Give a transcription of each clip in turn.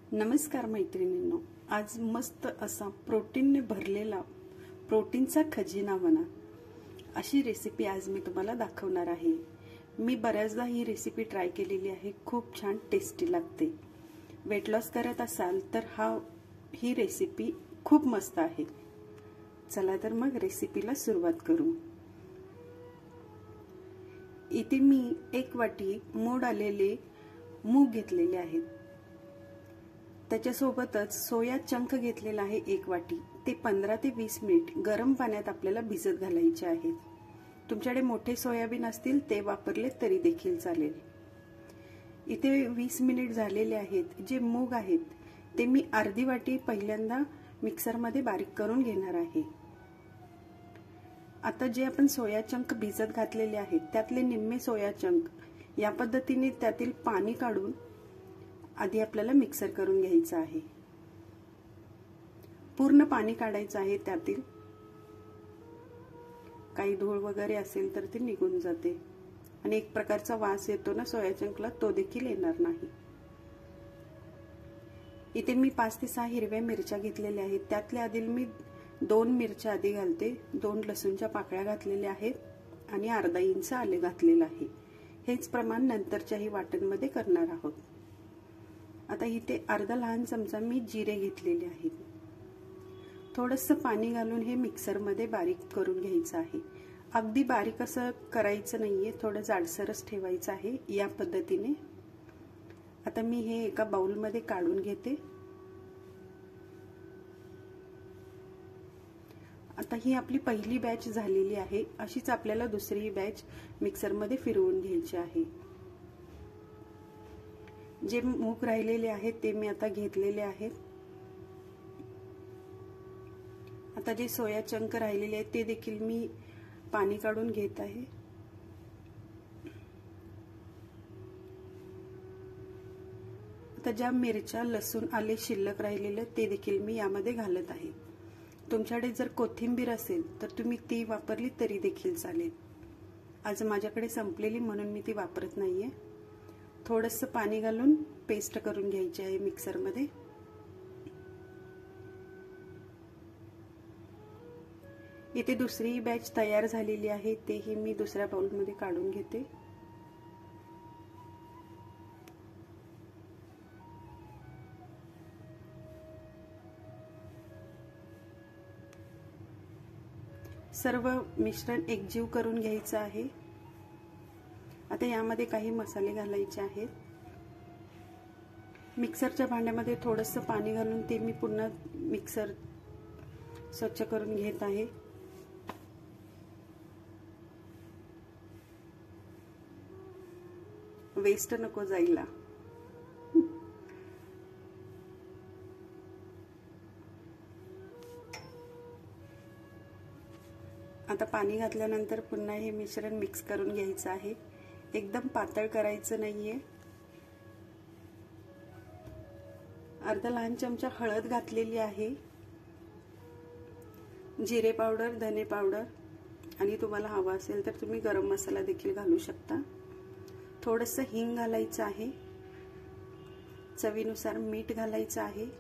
नमस्कार मैत्रिणींनो, आज मस्त असा प्रोटीनने भरलेला प्रोटीनचा खजिना म्हणा अशी रेसिपी आज मी तुम्हाला दाखवणार आहे। मी बऱ्याचदा ही रेसिपी ट्राय केलेली आहे, खूप छान टेस्टी लागते। वेट लॉस करत असाल तर ही रेसिपी खूप मस्त आहे। चला तर मग रेसिपीला सुरुवात करू। इथे मी 1 वाटी मोड आलेले मूग घेतलेले आहेत। त्याच्यासोबतच सोया चंक घेतलेला आहे 1 वाटी। ते 15 ते 20 मिनिट गरम पाण्यात आपल्याला भिजत घालायचे आहेत। तुमच्याकडे मोठे सोयाबीन असतील ते वापरले तरी देखील चालेल। इथे 20 मिनिट झालेले आहेत। जे मूग आहेत ते मी अर्धी वाटी पहिल्यांदा मिक्सर मध्ये बारीक करून घेणार आहे। आता जे आपण सोया चंक भिजत घातलेले आहेत त्यातले निम्मे सोया चंक या पद्धतीने त्यातील पाणी काढून आधी आपल्याला मिक्सर करून घ्यायचं आहे। पूर्ण पाणी काढायचं आहे। त्यातील काही धूळ वगैरे असेल तर ते निघून जाते आणि एक प्रकारचा वास येतो ना सोया चंकला, तो देखील येणार नाही। इथे मी 5 ते 6 हिरव्या मिरच्या घेतलेल्या आहेत। त्यातल्या आधी मी 2 मिरच्या आधी घालते, 2 लसूणच्या पाकळ्या घातलेल्या आहेत आणि अर्धा इंच आले घातलेलं आहे। हेच प्रमाण नंतरच्याही वाटणमध्ये करणार आहोत। आता इथे अर्धा लहान चमचा मी जिरे घेतलेले आहेत। थोडंसं पाणी घालून हे मिक्सर मध्ये बारीक करून घ्यायचं आहे। अगदी बारीक असं करायचं नाहीये, थोडं जाडसरच ठेवायचं आहे या पद्धतीने। आता मी हे एका बाउल मध्ये काढून घेते। आता ही आपली पहिली बॅच झालेली आहे। अशीच आपल्याला दुसरी बॅच मिक्सर मध्ये फिरवून घ्यायची आहे। जे मूग राहिलेले आहेत ते मी आता घेतलेले आहेत। आता जे सोया चंक राहिलेले आहेत ते देखील मी पाणी काढून घेत आहे। आता ज्या मिरच्या लसूण आले शिल्लक राहिलेले ते देखील मी यामध्ये घालत आहे। तुमच्याकडे जर कोथिंबीर असेल तर तुम्ही ती वापरली तरी देखील चालेल। आज माझ्याकडे संपलेली म्हणून मी ती वापरत नाहीये। थोडंसं पाणी घालून पेस्ट करून घ्यायची आहे मिक्सर मध्ये। इथे दुसरी बॅच तयार झालेली आहे, तेही मी दुसऱ्या बाउल मध्ये काढून घेते। सर्व मिश्रण एकजीव करून घ्यायचं आहे। आता यामध्ये काही मसाले घालायचे आहेत। मिक्सरच्या भांड्यामध्ये थोडंसं पाणी घालून ते मी पुन्हा मिक्सर स्वच्छ करून घेत आहे। वेस्ट नको जायला। आता पाणी घातल्यानंतर पुन्हा हे मिश्रण मिक्स करून घ्यायचं आहे। एकदम पातळ करायचं नाहीये। अर्धा लहान चमचा हळद घातलेली आहे, जिरे पावडर, धने पावडर आणि तुम्हाला हवा असेल तर तुम्ही गरम मसाला देखील घालू शकता। थोडंसं हिंग घालायचं आहे। चवीनुसार मीठ घालायचं आहे।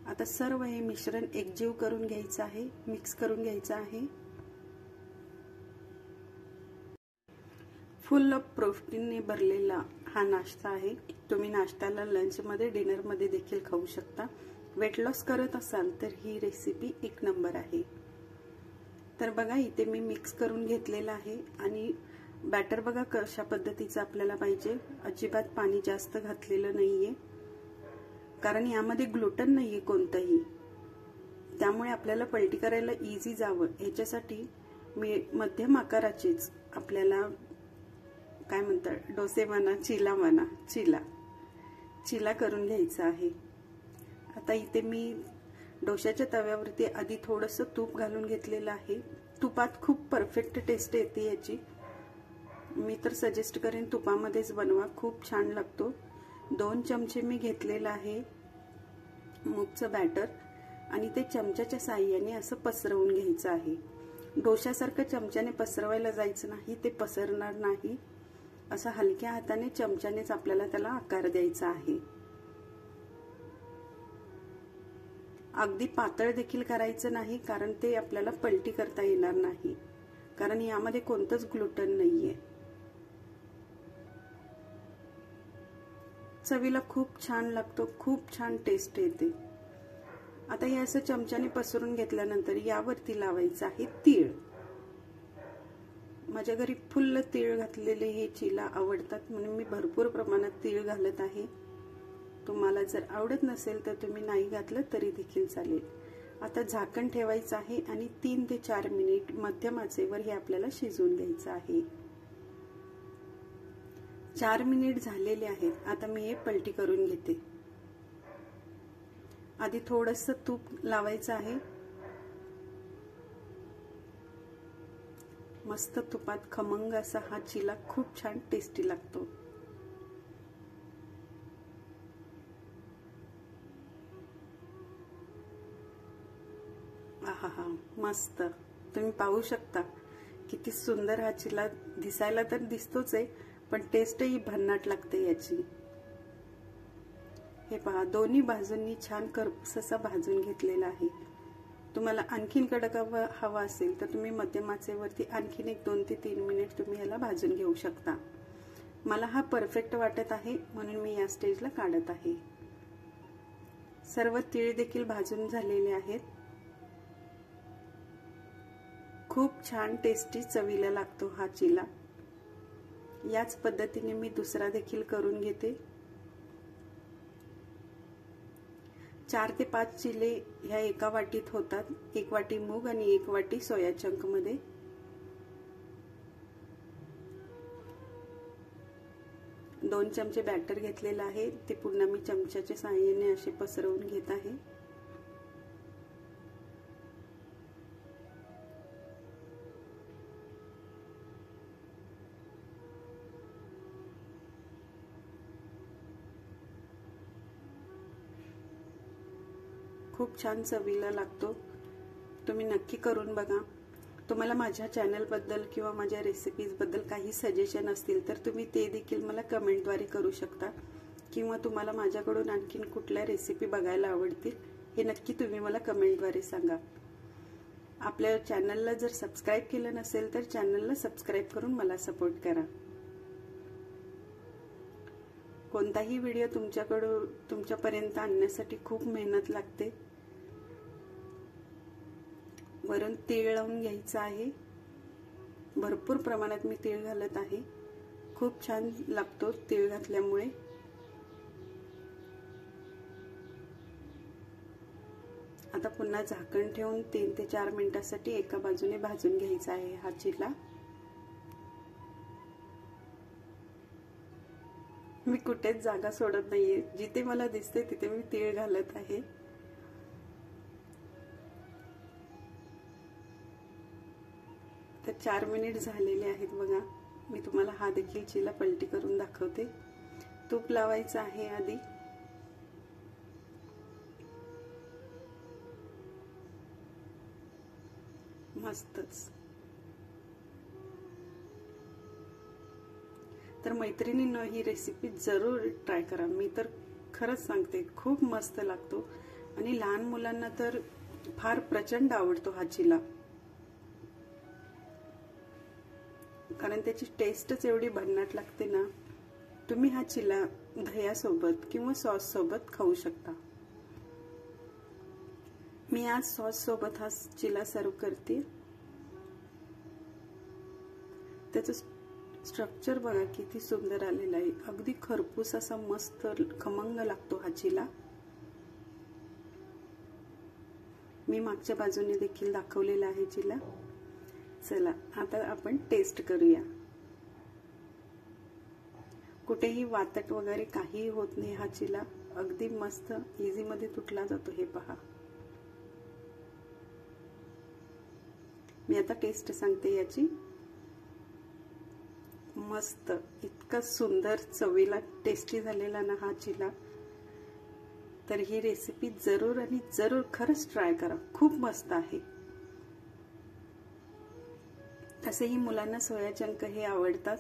आता सर्व हे मिश्रण एकजीव करून घ्यायचं आहे, मिक्स करून घ्यायचं आहे। फुल ऑफ प्रोटीनने भरलेला हा नाश्ता आहे। तुम्ही नाश्त्याला, लंच मध्ये, डिनर मध्ये देखील खाऊ शकता। वेट लॉस करत असाल तर ही रेसिपी 1 नंबर आहे। तर बघा इथे मी मिक्स करून घेतलेला आहे आणि बॅटर बघा कशा पद्धतीचं आपल्याला पाहिजे। अजिबात पाणी जास्त घातलेलं नाहीये, कारण यामध्ये ग्लुटन नाहीये कोणतंही, त्यामुळे आपल्याला पलटी करायला इझी जावं याच्यासाठी मी मध्यम आकाराचेच आपल्याला काय म्हणतात डोसे म्हणा, चिला करून घ्यायचा आहे। आता इथे मी डोशाच्या तव्यावरती आधी थोडंसं तूप घालून घेतलेलं आहे। तुपात खूप परफेक्ट टेस्ट येते याची। मी तर सजेस्ट करेन तुपामध्येच बनवा, खूप छान लागतो। 2 चमचे मी घेतलेला आहे मूगचं बॅटर आणि ते चमच्याच्या साहाय्याने असं पसरवून घ्यायचं आहे। डोशासारखं चमच्याने पसरवायला जायचं नाही, ते पसरणार नाही। असा हलक्या हाताने चमच्यानेच आपल्याला त्याला आकार द्यायचा आहे। अगदी पातळ देखील करायचं नाही, कारण ते आपल्याला पलटी करता येणार नाही, कारण यामध्ये कोणतंच ग्लुटन नाहीये। चवीला खूप छान लागतो, खूप छान टेस्ट येते। आता हे असं चमच्याने पसरून घेतल्यानंतर यावरती लावायचं आहे तीळ। माझ्या घरी फुल्ल तीळ घातलेले हे चिला आवडतात, म्हणून मी भरपूर प्रमाणात तीळ घालत आहे। तुम्हाला जर आवडत नसेल तर तुम्ही नाही घातलं तरी देखील चालेल। आता झाकण ठेवायचं आहे आणि 3 ते 4 मिनिट मध्यम आचेवर हे आपल्याला शिजवून घ्यायचं आहे। 4 मिनिट झालेले आहेत। आता मी हे पलटी करून घेते। आधी थोडंसं तूप लावायचं आहे। मस्त तुपात खमंग असा हा चिला खूप छान टेस्टी लागतो। आहा, मस्त। तुम्ही पाहू शकता किती सुंदर हा चिला दिसायला तर दिसतोच आहे, पण टेस्टही भन्नाट लागते याची। हे पहा, दोन्ही बाजूंनी छान करपूस असा भाजून घेतलेला आहे। तुम्हाला आणखीन कडक हवा असेल तर तुम्ही मध्यम आचेवरती आणखीन 1 2 ते 3 मिनिट तुम्ही याला भाजून घेऊ शकता। मला हा परफेक्ट वाटत आहे, म्हणून मी या स्टेजला काढत आहे। सर्व तीळ देखील भाजून झालेले आहेत। खूप छान टेस्टी चवीला लागतो हा चिला। याच पद्धतीने मी दुसरा देखील करून घेते। 4 ते 5 चिले ह्या एका वाटीत होतात। 1 वाटी मूग आणि 1 वाटी सोया चंक मध्ये। दोन चमचे बॅटर घेतलेला आहे, ते पुन्हा मी चमच्याच्या सहाय्याने असे पसरवून घेत आहे। खूप छान चवीला लागतो। तुम्ही नक्की करून बघा। तुम्हाला माझ्या चॅनल बद्दल किंवा माझ्या रेसिपीज बद्दल काही सजेशन असतील तर तुम्ही ते देखील मला कमेंटद्वारे करू शकता, किंवा तुम्हाला माझ्याकडून आणखीन कुठल्या रेसिपी बघायला आवडतील हे नक्की तुम्ही मला कमेंटद्वारे सांगा। आपल्या चॅनलला जर सबस्क्राइब केलं नसेल तर चॅनलला सबस्क्राइब करून मला सपोर्ट करा। कोणताही व्हिडिओ तुमच्यापर्यंत आणण्यासाठी खूप मेहनत लागते। वरून तीळ लावून घ्यायचं आहे। भरपूर प्रमाणात मी तीळ घालत आहे। खूप छान लागतो तीळ घातल्यामुळे। आता पुन्हा झाकण ठेवून 3 ते 4 मिनिटांसाठी एका बाजूने भाजून घ्यायचा आहे हा चिला। मी कुठेच जागा सोडत नाहीये, जिथे मला दिसते तिथे मी तीळ घालत आहे। तर 4 मिनिट झालेले आहेत बघा। मी तुम्हाला हा देखील चिला पलटी करून दाखवते। तूप लावायचं आहे आधी। मस्तच। तर मैत्रिणींनो, ही रेसिपी जरूर ट्राय करा। मी तर खरंच सांगते, खूप मस्त लागतो आणि लहान मुलांना तर फार प्रचंड आवडतो हा चिला, कारण त्याची टेस्टच एवढी भन्नाट लागते ना। तुम्ही हा चिला दह्यासोबत किंवा सॉस सोबत खाऊ शकता। मी आज सॉस सोबत हा चिला सर्व करते। त्याचं स्ट्रक्चर बघा किती सुंदर आलेलं आहे। अगदी खरपूस असा मस्त खमंग लागतो हा चिला। मी मागच्या बाजूने देखील दाखवलेला आहे चिला। चला आता आपण टेस्ट करूया। कुठेही वातट वगैरे काही होत नाही हा चिला। अगदी मस्त इझी मध्ये तुटला जातो। हे पहा, मी आता टेस्ट सांगते याची। मस्त, इतका सुंदर चवीला टेस्टी झालेला ना हा चिला। तर ही रेसिपी जरूर आणि जरूर खरंच ट्राय करा। खूप मस्त आहे। तसेही मुलांना सोया चंक हे आवडतात।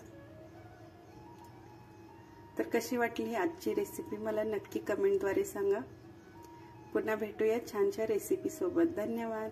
तर कशी वाटली आजची रेसिपी मला नक्की कमेंटद्वारे सांगा. पुन्हा भेटूया छानशा रेसिपी सोबत. धन्यवाद.